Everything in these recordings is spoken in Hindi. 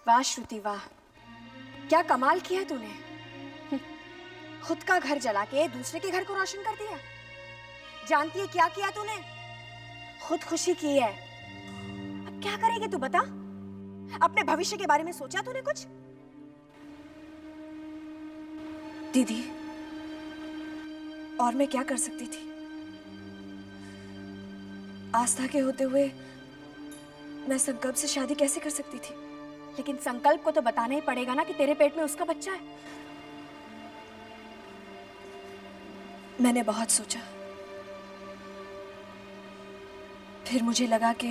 वाह श्रुति वाह, क्या कमाल किया तूने। खुद का घर जला के दूसरे के घर को रोशन कर दिया। जानती है क्या किया तूने? खुदकुशी की है। अब क्या करेगी तू बता? अपने भविष्य के बारे में सोचा तूने कुछ? दीदी, और मैं क्या कर सकती थी? आस्था के होते हुए मैं संकल्प से शादी कैसे कर सकती थी? लेकिन संकल्प को तो बताना ही पड़ेगा ना कि तेरे पेट में उसका बच्चा है। मैंने बहुत सोचा, फिर मुझे लगा कि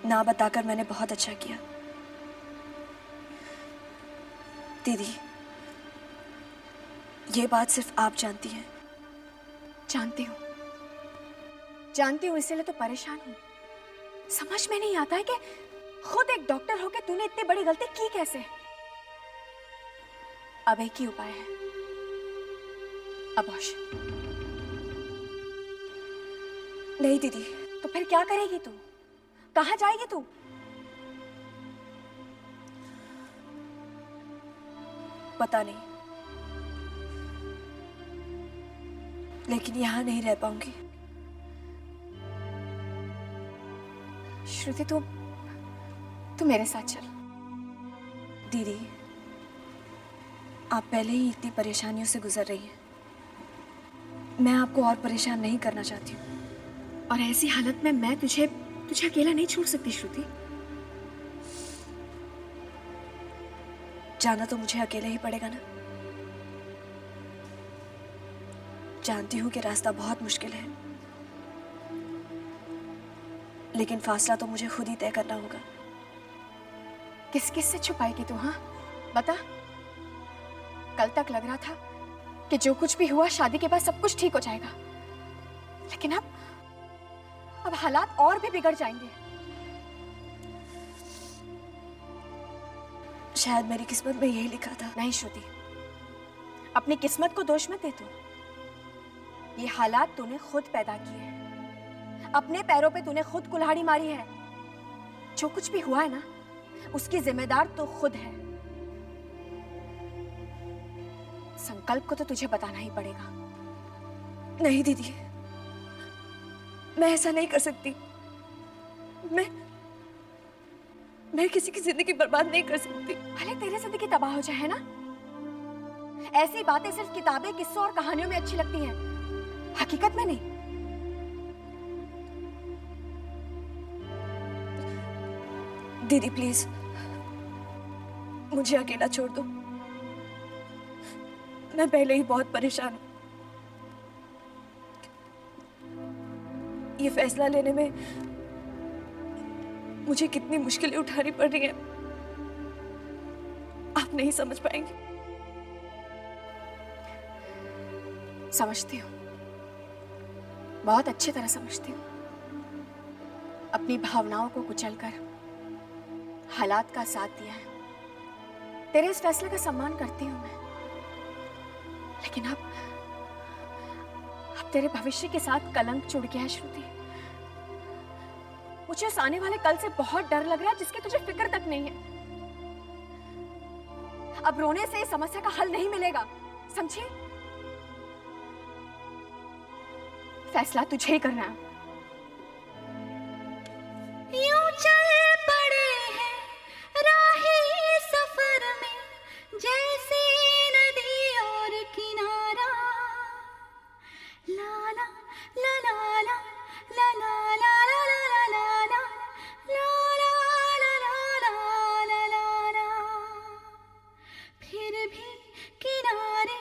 ना बताकर मैंने बहुत अच्छा किया। दीदी, ये बात सिर्फ आप जानती हैं। जानती हूँ, इसीलिए तो परेशान हूँ। समझ में नहीं आता है कि खुद एक डॉक्टर होकर तूने इतनी बड़ी गलती की कैसे। अब एक ही उपाय है, अबॉर्शन। नहीं दीदी। तो फिर क्या करेगी तू? कहाँ जाएगी तू? पता नहीं, लेकिन यहां नहीं रह पाऊंगी। श्रुति, तू मेरे साथ चल। दीदी, आप पहले ही इतनी परेशानियों से गुजर रही हैं। मैं आपको और परेशान नहीं करना चाहती हूँ। और ऐसी हालत में मैं तुझे अकेला नहीं छोड़ सकती श्रुति। जाना तो मुझे अकेले ही पड़ेगा ना। जानती हूँ कि रास्ता बहुत मुश्किल है, लेकिन फासला तो मुझे खुद ही तय करना होगा। किस किस से छुपाएगी तू? हाँ बता। कल तक लग रहा था कि जो कुछ भी हुआ शादी के बाद सब कुछ ठीक हो जाएगा, लेकिन अब हालात और भी बिगड़ जाएंगे। शायद मेरी किस्मत में यही लिखा था। नहीं श्रुति, अपनी किस्मत को दोष मत दे तू। ये हालात तूने खुद पैदा किए हैं। अपने पैरों पे तूने खुद कुल्हाड़ी मारी है। जो कुछ भी हुआ है ना, उसकी जिम्मेदार तो खुद है। संकल्प को तो तुझे बताना ही पड़ेगा। नहीं दीदी, मैं ऐसा नहीं कर सकती। मैं किसी की जिंदगी बर्बाद नहीं कर सकती। भले तेरी जिंदगी तबाह हो जाए, है ना? ऐसी बातें सिर्फ किताबें, किस्सों और कहानियों में अच्छी लगती हैं, हकीकत में नहीं। दीदी प्लीज, मुझे अकेला छोड़ दो। मैं पहले ही बहुत परेशान हूं। ये फैसला लेने में मुझे कितनी मुश्किलें उठानी पड़ रही हैं, आप नहीं समझ पाएंगे। समझती हूँ, बहुत अच्छी तरह समझती हूँ। अपनी भावनाओं को कुचलकर हालात का साथ दिया है। तेरे इस फैसले का सम्मान करती हूँ मैं, लेकिन अब तेरे भविष्य के साथ कलंक जुड़ गया है श्रुति। मुझे उस आने वाले कल से बहुत डर लग रहा है जिसकी तुझे फिक्र तक नहीं है। अब रोने से इस समस्या का हल नहीं मिलेगा, समझी? फैसला तुझे ही करना है। यूं चल पड़े हैं राही सफर में, जैसे नदी और किनारा। ला ला ला ला ला ला ला ला ला ला ला फिर भी किनारे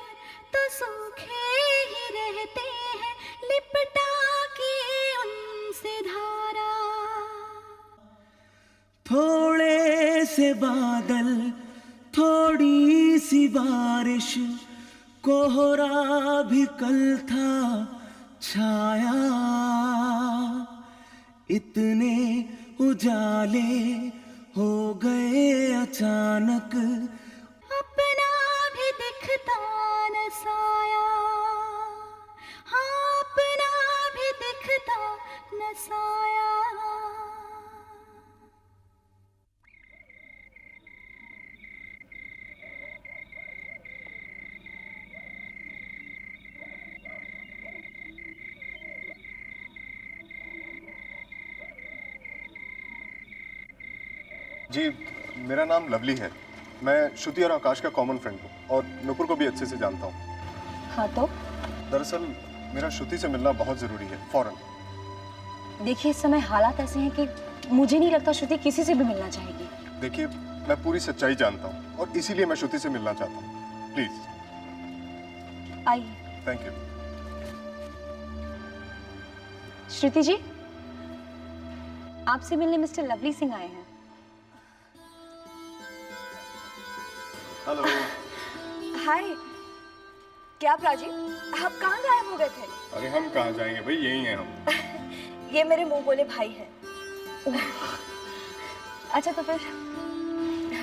तो सूखे ही रहते हैं, लिपटा के उनसे धारा। थोड़े से बादल, थोड़ी सी बारिश, कोहरा भी कल था छाया। इतने उजाले हो गए अचानक, अपना भी दिखता न साया। हाँ, अपना भी दिखता न साया। जी, मेरा नाम लवली है। मैं श्रुति और आकाश का कॉमन फ्रेंड हूँ और नुपुर को भी अच्छे से जानता हूँ। हाँ तो दरअसल मेरा श्रुति से मिलना बहुत ज़रूरी है, फौरन। देखिए, इस समय हालात ऐसे हैं कि मुझे नहीं लगता श्रुति किसी से भी मिलना चाहेगी। देखिए, मैं पूरी सच्चाई जानता हूँ और इसीलिए मैं श्रुति से मिलना चाहता हूँ। प्लीज। आइए। Thank you. श्रुति जी, आपसे मिलने मिस्टर लवली सिंह आए हैं। हेलो। हाय। क्या प्राची, आप कहाँ गायब हो गए थे? अरे हम कहाँ जाएंगे भाई, यही हैं हम। ये मेरे मुंह बोले भाई हैं। अच्छा तो फिर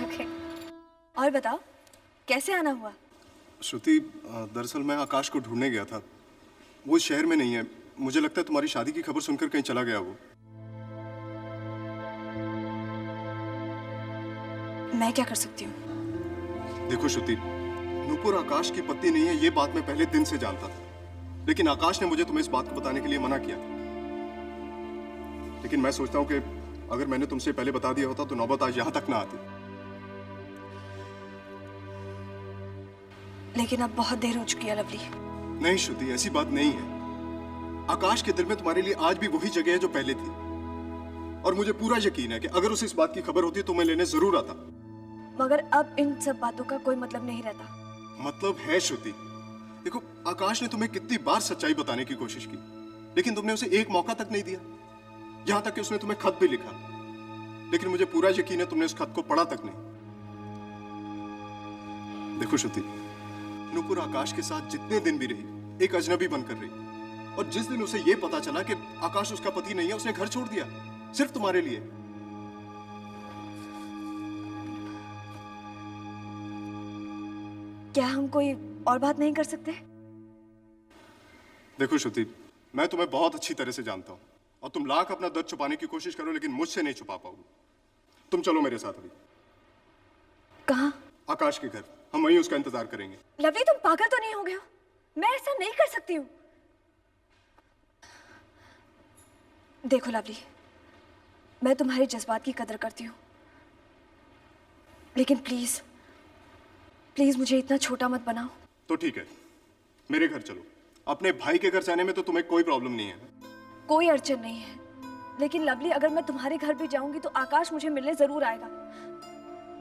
ओके। और बताओ, कैसे आना हुआ? श्रुति, दरअसल मैं आकाश को ढूंढने गया था। वो इस शहर में नहीं है। मुझे लगता है तुम्हारी शादी की खबर सुनकर कहीं चला गया वो। मैं क्या कर सकती हूँ? देखो श्रुति, नुपुर आकाश की पत्नी नहीं है, ये बात मैं पहले दिन से जानता था। लेकिन आकाश ने मुझे तुम्हें इस बात को बताने के लिए मना किया था। लेकिन मैं सोचता हूँ कि अगर मैंने तुमसे पहले बता दिया होता तो नौबत आज यहाँ तक ना आती। लेकिन अब बहुत देर हो चुकी है लवली। नहीं श्रुति, ऐसी बात नहीं है। आकाश के दिल में तुम्हारे लिए आज भी वही जगह है जो पहले थी। और मुझे पूरा यकीन है कि अगर उसे इस बात की खबर होती तो मैं लेने जरूर आता। मगर अब इन सब बातों का कोई मतलब नहीं रहता। मतलब है श्रुति। देखो, आकाश ने तुम्हें कितनी बार सच्चाई बताने की कोशिश की, लेकिन तुमने उसे एक मौका तक नहीं दिया। यहां तक कि उसने तुम्हें खत भी लिखा, लेकिन मुझे पूरा यकीन है तुमने उस खत को पढ़ा तक नहीं। देखो श्रुति, नुपुर आकाश के साथ जितने दिन भी रही, एक अजनबी बनकर रही। और जिस दिन उसे यह पता चला कि आकाश उसका पति नहीं है, उसने घर छोड़ दिया, सिर्फ तुम्हारे लिए। क्या हम कोई और बात नहीं कर सकते? देखो श्रुति, मैं तुम्हें बहुत अच्छी तरह से जानता हूं और तुम लाख अपना दर्द छुपाने की कोशिश करो, लेकिन मुझसे नहीं छुपा पाओगे। तुम चलो मेरे साथ अभी। कहाँ? आकाश के घर। हम वहीं उसका इंतजार करेंगे। लवली, तुम पागल तो नहीं हो गए हो? मैं ऐसा नहीं कर सकती हूँ। देखो लवली, मैं तुम्हारे जज्बात की कदर करती हूँ, लेकिन प्लीज प्लीज मुझे इतना छोटा मत बनाओ। तो ठीक है, मेरे घर चलो। अपने भाई के घर जाने में तो तुम्हें कोई प्रॉब्लम नहीं है। कोई अड़चन नहीं है, लेकिन लवली, अगर मैं तुम्हारे घर भी जाऊंगी तो आकाश मुझे मिलने जरूर आएगा,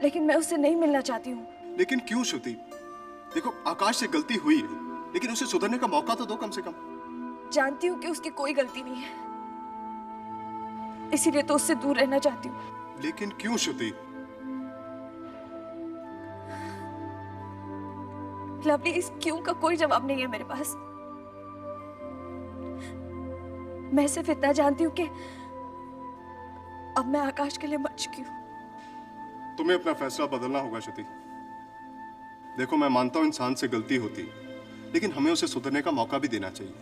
लेकिन मैं उससे नहीं मिलना चाहती हूँ। लेकिन क्यों श्रुति? देखो, आकाश से गलती हुई है, लेकिन उसे सुधरने का मौका तो दो कम से कम। जानती हूँ कि उसकी कोई गलती नहीं है, इसीलिए तो उससे दूर रहना चाहती हूँ। लेकिन क्यों श्रुति? लवली, इस क्यों का कोई जवाब नहीं है मेरे पास। मैं सिर्फ इतना जानती हूँ कि अब मैं आकाश के लिए मर चुकी हूँ। तुम्हें अपना फैसला बदलना होगा श्रुति। देखो, मैं मानता हूं इंसान से गलती होती है, लेकिन हमें उसे सुधरने का मौका भी देना चाहिए।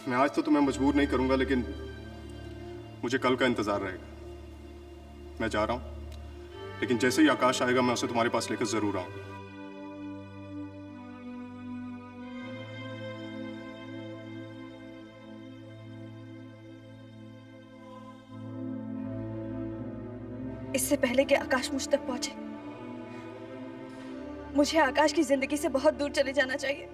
मैं आज तो तुम्हें मजबूर नहीं करूंगा, लेकिन मुझे कल का इंतजार रहेगा। मैं जा रहा हूं, लेकिन जैसे ही आकाश आएगा मैं उसे तुम्हारे पास लेकर जरूर आऊंगा। इससे पहले कि आकाश मुझ तक पहुंचे, मुझे आकाश की जिंदगी से बहुत दूर चले जाना चाहिए।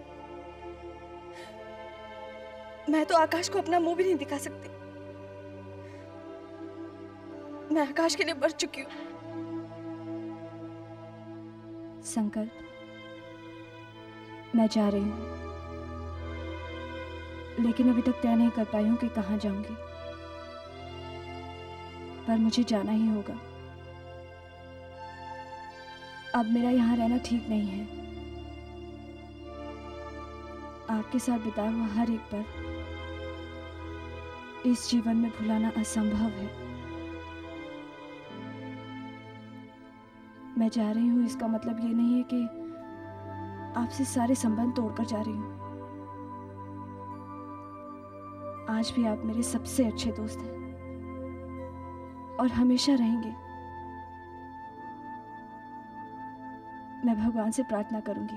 मैं तो आकाश को अपना मुंह भी नहीं दिखा सकती। मैं आकाश के लिए मर चुकी हूँ। संकल्प, मैं जा रही हूँ, लेकिन अभी तक तय नहीं कर पाई हूँ कि कहाँ जाऊंगी, पर मुझे जाना ही होगा। अब मेरा यहाँ रहना ठीक नहीं है। आपके साथ बिताया हुआ हर एक पल इस जीवन में भुलाना असंभव है। मैं जा रही हूँ, इसका मतलब ये नहीं है कि आपसे सारे संबंध तोड़कर जा रही हूँ। आज भी आप मेरे सबसे अच्छे दोस्त हैं और हमेशा रहेंगे। मैं भगवान से प्रार्थना करूंगी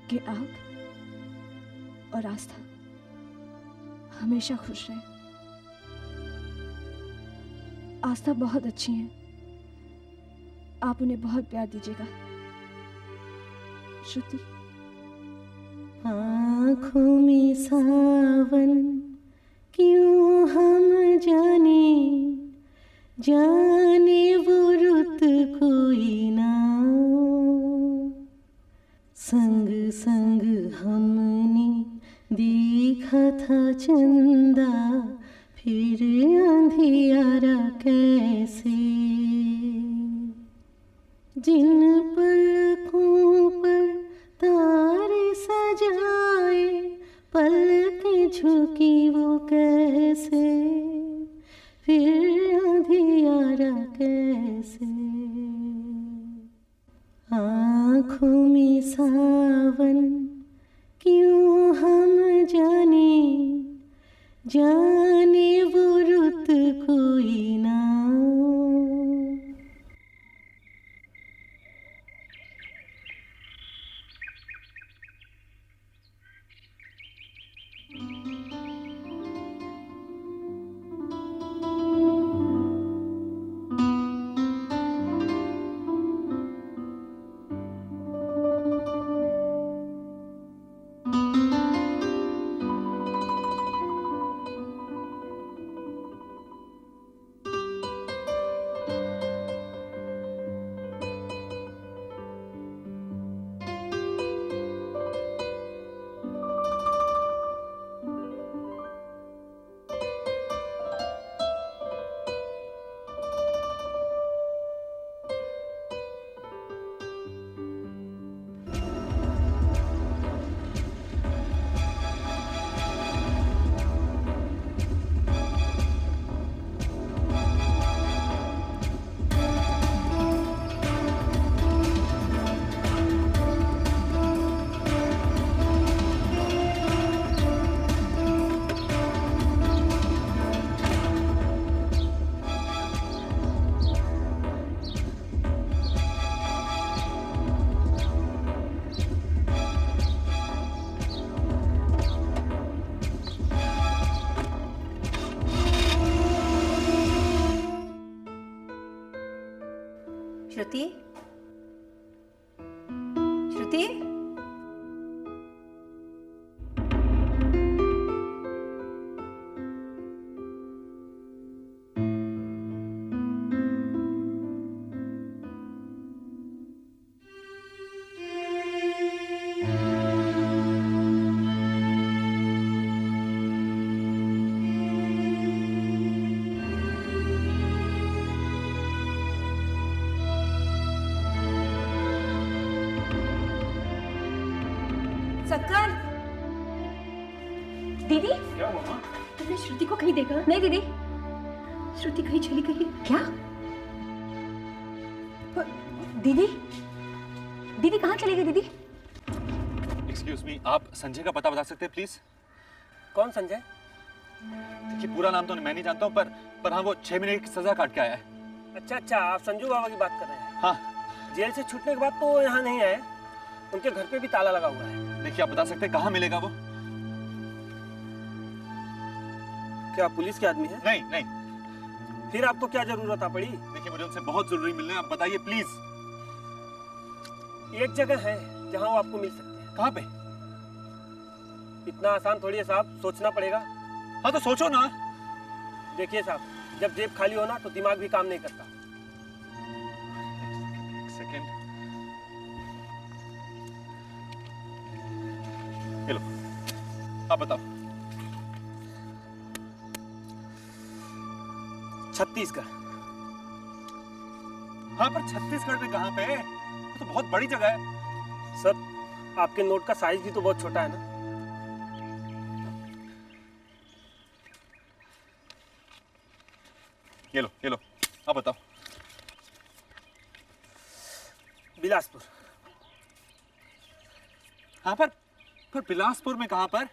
कि आप और आस्था हमेशा खुश रहें। आस्था बहुत अच्छी हैं, आप उन्हें बहुत प्यार दीजिएगा। श्रुति। आँखों में सावन क्यों हम जाने, जाने वो रुत कोई ना, संग संग हमने देखा था चंदा, फिर अंधियारा कैसे, जिन पलकों पर तारे सजाए, पलकें झुकी वो कैसे, फिर अंधियारा कैसे, आँखों में सावन क्यों हम जाने, जाने वो रुत कोई ना। श्रुति, श्रुति, शक्कर। दीदी, क्या हुआ माँ? तुमने श्रुति को कहीं देखा? नहीं दीदी, श्रुति कहीं चली गई है क्या? दीदी, दीदी कहाँ चली गई दीदी? एक्सक्यूज मी, आप संजय का पता बता सकते हैं प्लीज? कौन संजय? देखिए पूरा नाम तो मैं नहीं जानता हूँ, पर हाँ वो 6 महीने की सजा काट के आया है। अच्छा, आप संजू बाबा की बात कर रहे हैं? हाँ। जेल से छूटने के बाद तो यहाँ नहीं आए, उनके घर पे भी ताला लगा हुआ है। देखिए आप बता सकते हैं कहाँ मिलेगा वो? क्या पुलिस के आदमी है? नहीं नहीं। फिर आपको क्या जरूरत आ पड़ी? देखिए मुझे उनसे बहुत जरूरी मिलना है, आप बताइए प्लीज। एक जगह है जहाँ वो आपको मिल सकते हैं। कहाँ पे? इतना आसान थोड़ी है साहब, सोचना पड़ेगा। हाँ तो सोचो ना। देखिए साहब, जब जेब खाली हो ना तो दिमाग भी काम नहीं करता। एक सेकेंड, ये लो, आप बताओ। छत्तीसगढ़। हाँ पर छत्तीसगढ़ में कहाँ पे? वो तो बहुत बड़ी जगह है। सर, आपके नोट का साइज भी तो बहुत छोटा है ना। ये लो, आप बताओ। बिलासपुर। हाँ पर बिलासपुर में कहाँ पर?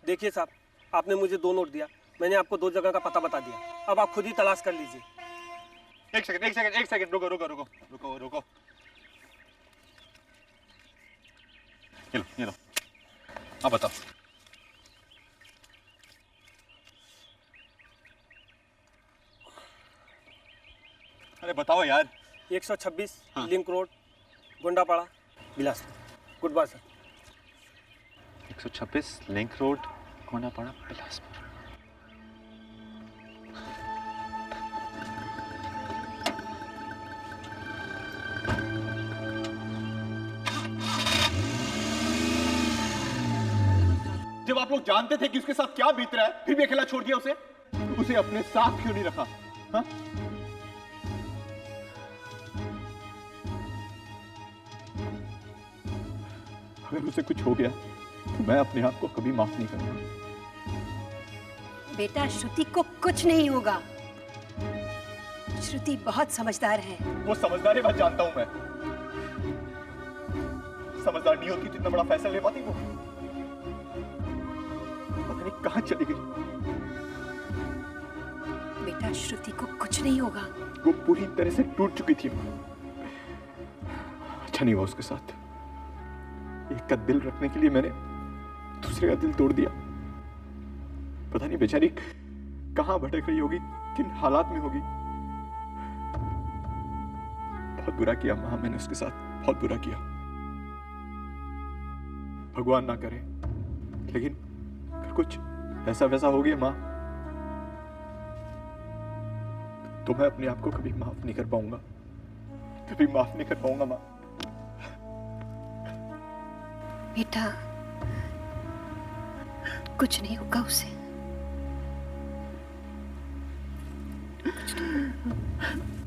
देखिए साहब, आपने मुझे 2 नोट दिया, मैंने आपको 2 जगह का पता बता दिया। अब आप खुद ही तलाश कर लीजिए। एक सेकंड, रुको। ये लो, आप बताओ। अरे बताओ यार। 126 link road, Gundapada, Bilaspur. Good bye sir. 126 link road, Konapada, Bilaspur. जब आप लोग जानते थे कि उसके साथ क्या बीत रहा है, फिर भी अकेला छोड़ दिया उसे? उसे अपने साथ क्यों नहीं रखा? हाँ? अगर उसे कुछ हो गया तो मैं अपने आप को कभी माफ नहीं करूंगा। बेटा, श्रुति को कुछ नहीं होगा। श्रुति बहुत समझदार है। वो समझदार है, मैं जानता हूं। मैं समझदार नहीं होती तो इतना बड़ा फैसला ले पाती वो? पता नहीं कहां चली गई। बेटा, श्रुति को कुछ नहीं होगा। वो पूरी तरह से टूट चुकी थी। अच्छा नहीं हुआ उसके साथ। एक का दिल रखने के लिए मैंने दूसरे का दिल तोड़ दिया। पता नहीं बेचारी कहां भटक रही होगी, किन हालात में होगी। बहुत बुरा किया मां, मैंने उसके साथ बहुत बुरा किया। भगवान ना करे, लेकिन अगर कुछ ऐसा वैसा हो गया मां, तो मैं अपने आप को कभी माफ नहीं कर पाऊंगा। कभी माफ नहीं कर पाऊंगा मां। बेटा, कुछ नहीं होगा उसे। कुछ नहीं।